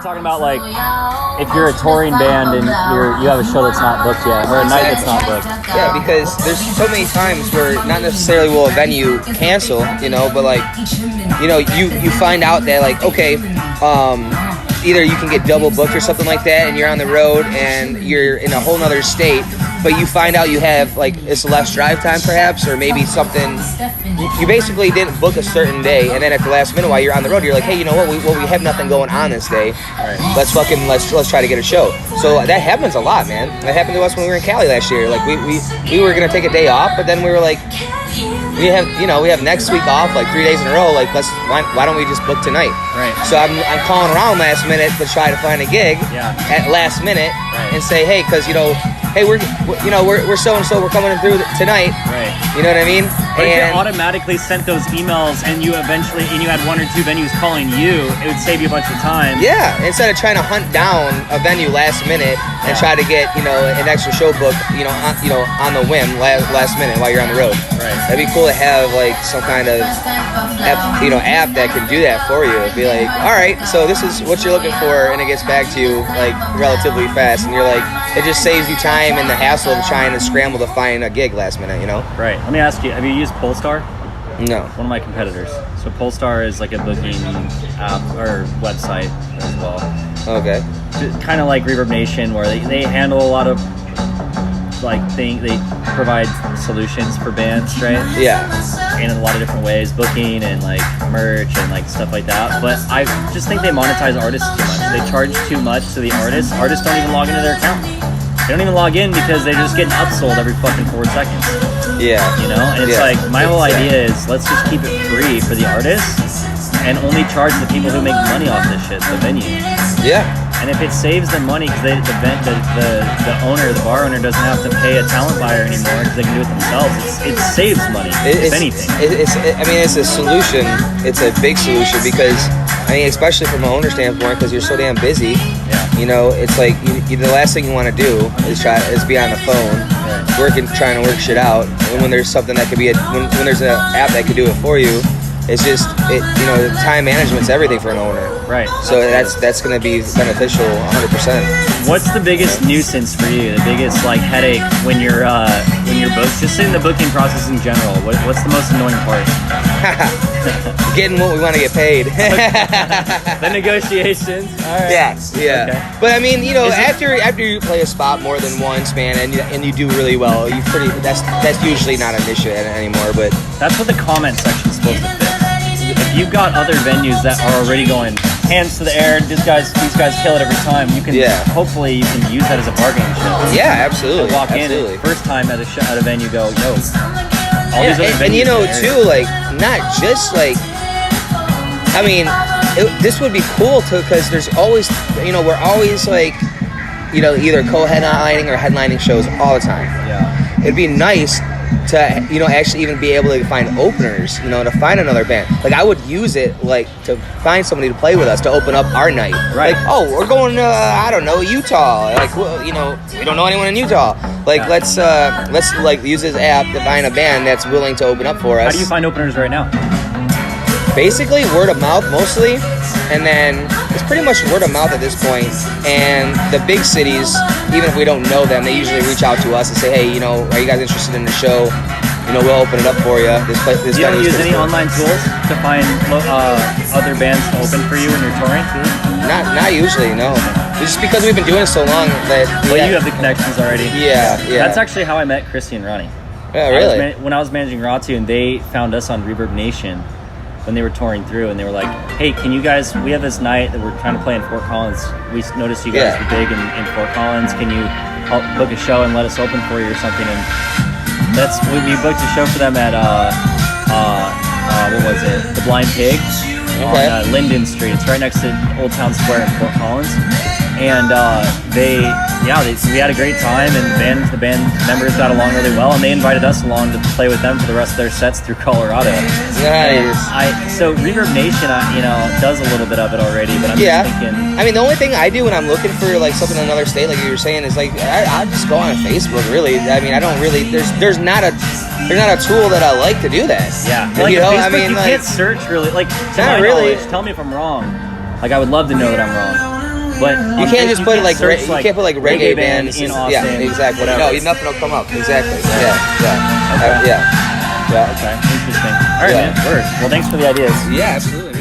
talking about like if you're a touring band and you have a show that's not booked yet, or a night that's not booked. Yeah, because there's so many times where not necessarily will a venue cancel, but like, you find out that like, okay, either you can get double booked or something like that, and you're on the road and you're in a whole nother state, but you find out you have like it's less drive time perhaps, or maybe something. You basically didn't book a certain day, and then at the last minute while you're on the road, you're like, hey, you know what? We have nothing going on this day. Right. Let's try to get a show. So that happens a lot, man. That happened to us when we were in Cali last year. Like we were gonna take a day off, but then we were like, we have next week off, like 3 days in a row. Like why don't we just book tonight? Right. So I'm calling around last minute to try to find a gig at last minute and say, hey, because hey, we're so and so, we're coming through tonight. Right. You know what I mean? But if you automatically sent those emails and you had 1 or 2 venues calling you, it would save you a bunch of time. Yeah, instead of trying to hunt down a venue last minute and try to get an extra show book on the whim last minute while you're on the road. Right. That'd be cool to have like some kind of app that can do that for you. It'd be like, all right, so this is what you're looking for, and it gets back to you like relatively fast, and you're like, it just saves you time and the hassle of trying to scramble to find a gig last minute. Right. Let me ask you, have you used Polestar? No. One of my competitors. So Polestar is like a booking app or website as well. Okay. Kind of like Reverb Nation, where they handle a lot of they provide solutions for bands, right? Yeah. In a lot of different ways, booking and like merch and like stuff like that. But I just think they monetize artists too much. They charge too much to the artists. Artists don't even log into their account. They don't even log in because they're just getting upsold every fucking 4 seconds. Yeah. And it's like, my whole idea is let's just keep it free for the artists and only charge the people who make money off this shit, the venue. Yeah. And if it saves them money because the bar owner doesn't have to pay a talent buyer anymore because they can do it themselves, it saves money, if anything. It's a solution. It's a big solution because, especially from an owner standpoint, because you're so damn busy. Yeah. It's like the last thing you want to do is be on the phone, trying to work shit out. And when there's something that could be when there's an app that could do it for you, it's just time management's everything for an owner. Right. So that's going to be beneficial 100%. What's the biggest nuisance for you? The biggest headache when you're booked? Just in the booking process in general. What's the most annoying part? Getting what we want to get paid. The negotiations. All right. Yes. Yeah. Okay. But after you play a spot more than once, man, and you do really well, that's usually not an issue anymore. But that's what the comment section is supposed to fix. If you've got other venues that are already going hands to the air, these guys kill it every time, you can hopefully you can use that as a bargaining chip. Yeah, absolutely. Walk in and first time at a venue, go, yo. All these other venues not just this would be cool too, because there's always we're always either co-headlining or headlining shows all the time. Yeah. It'd be nice to actually even be able to find openers, to find another band. I would use it to find somebody to play with us to open up our night. Right. We're going to I don't know, Utah. We don't know anyone in Utah. Let's use this app to find a band that's willing to open up for us. How do you find openers right now? Basically word of mouth mostly, and then it's pretty much word of mouth at this point. And the big cities, even if we don't know them, they usually reach out to us and say, hey, are you guys interested in the show? We'll open it up for you. You don't use any online tools to find other bands to open for you when you're touring? Not usually, no. It's just because we've been doing it so long that... Well, you have the connections already. Yeah. That's actually how I met Christy and Ronnie. Yeah, really? When I was managing Ratu, and they found us on Reverb Nation when they were touring through, and they were like, hey, can you guys, we have this night that we're trying to play in Fort Collins. We noticed you guys were big in Fort Collins. Can you help book a show and let us open for you or something? And we booked a show for them at, what was it? The Blind Pig on Linden Street. It's right next to Old Town Square in Fort Collins. And we had a great time, and the band members got along really well, and they invited us along to play with them for the rest of their sets through Colorado. Nice. So Reverb Nation, does a little bit of it already, but I'm just thinking. The only thing I do when I'm looking for something in another state, like you were saying, is I just go on Facebook. Really, I don't really. There's not a tool that I like to do that. Yeah, Facebook, you can't search really. To not my really. knowledge, tell me if I'm wrong. I would love to know that I'm wrong. But You can't just put like search, you can't put like reggae band in Austin. Yeah, exactly. Whatever. No, nothing will come up. Exactly. Yeah. Okay. Yeah. Okay. Interesting. All right, Yeah. man. Word. Well, thanks for the ideas. Yeah, absolutely.